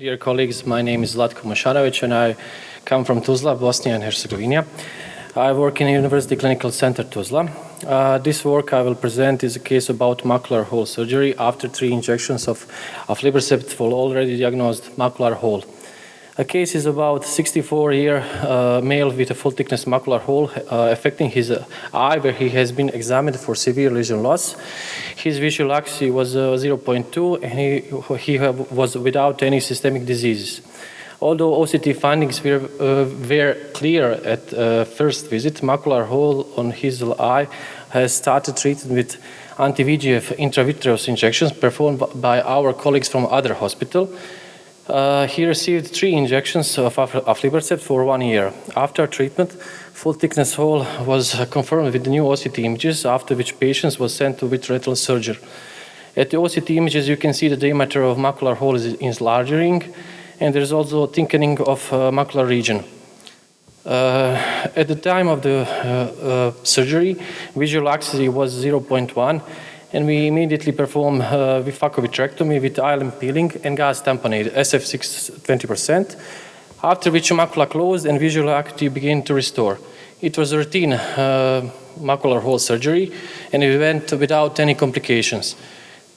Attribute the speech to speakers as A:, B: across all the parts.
A: Dear colleagues, my name is Zlatko Musanovic and I come from Tuzla, Bosnia and Herzegovina. I work in University Clinical Center Tuzla. This work I will present is a case about macular hole surgery after 3 injections of Aflibercept for already diagnosed macular hole. The case is about 64-year male with a full thickness macular hole affecting his eye, where he has been examined for severe lesion loss. His visual acuity was 0.2 and he was without any systemic diseases. Although OCT findings were clear at first visit, macular hole on his eye has started treatment with anti-VEGF intravitreal injections performed by our colleagues from other hospital. He received 3 injections of Aflibercept for 1 year. After treatment, full thickness hole was confirmed with the new OCT images, after which patient was sent to vitreoretinal surgery. At the OCT images, you can see the diameter of macular hole is enlarging, and there is also thickening of macular region. At the time of the surgery, visual acuity was 0.1, and we immediately performed facovitrectomy with ILM peeling and gas tamponade, SF6 20%, after which macula closed and visual acuity began to restore. It was a routine macular hole surgery, and it went without any complications.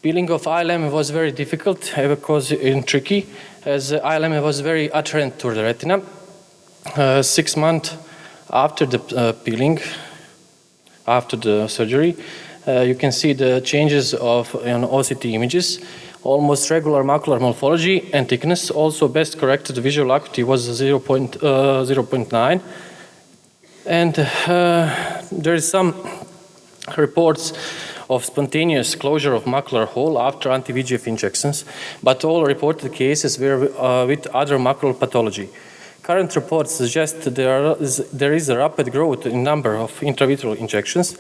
A: Peeling of ILM was very difficult because it's tricky, as ILM was very adherent to the retina. 6 months after the peeling, after the surgery, you can see the changes of OCT images, almost regular macular morphology and thickness. Also best corrected visual acuity was 0.9. And there is some reports of spontaneous closure of macular hole after anti-VEGF injections, but all reported cases were with other macular pathology. Current reports suggest there is a rapid growth in number of intravitreal injections,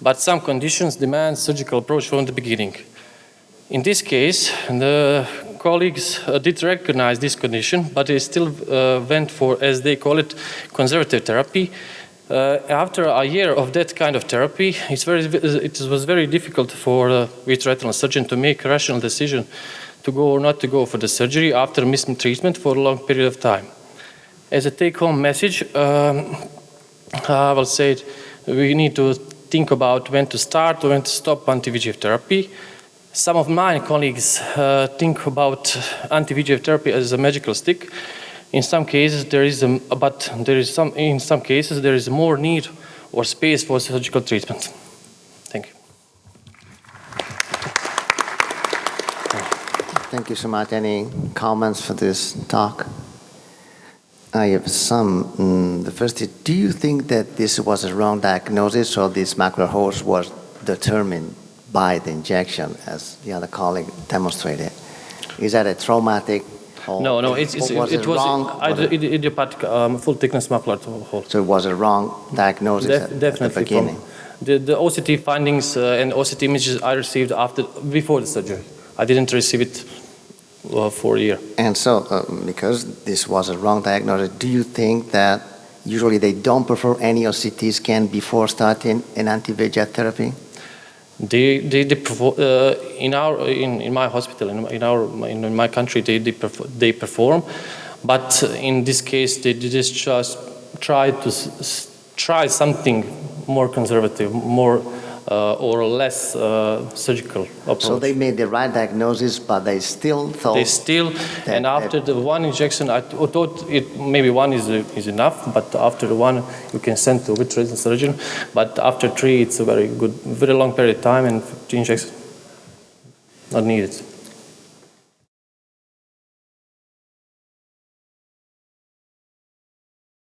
A: but some conditions demand surgical approach from the beginning. In this case, the colleagues did recognize this condition, but they still went for, as they call it, conservative therapy. After a year of that kind of therapy, it was very difficult for a vitreoretinal surgeon to make a rational decision to go or not to go for the surgery after missing treatment for a long period of time. As a take-home message, I will say we need to think about when to start or when to stop anti-VEGF therapy. Some of my colleagues think about anti-VEGF therapy as a magical stick. In some cases, in some cases there is more need or space for surgical treatment. Thank you.
B: Thank you so much. Any comments for this talk? I have some. The first is, do you think that this was a wrong diagnosis, or this macular hole was determined by the injection, as the other colleague demonstrated? Is that a traumatic hole?
A: No, it was idiopathic full thickness macular hole.
B: So it was a wrong diagnosis at the beginning?
A: The OCT findings and OCT images I received before the surgery. I didn't receive it for a year.
B: And so, because this was a wrong diagnosis, do you think that usually they don't perform any OCT scan before starting an anti-VEGF therapy?
A: In my hospital, in my country, they perform, but in this case, they just try something more conservative, more or less surgical approach.
B: So they made the right diagnosis, but they still thought...
A: And after the 1 injection, I thought maybe 1 is enough, but after the 1, you can send to a vitreoretinal surgeon. But after 3, it's a very long period of time, and 3 injections not needed.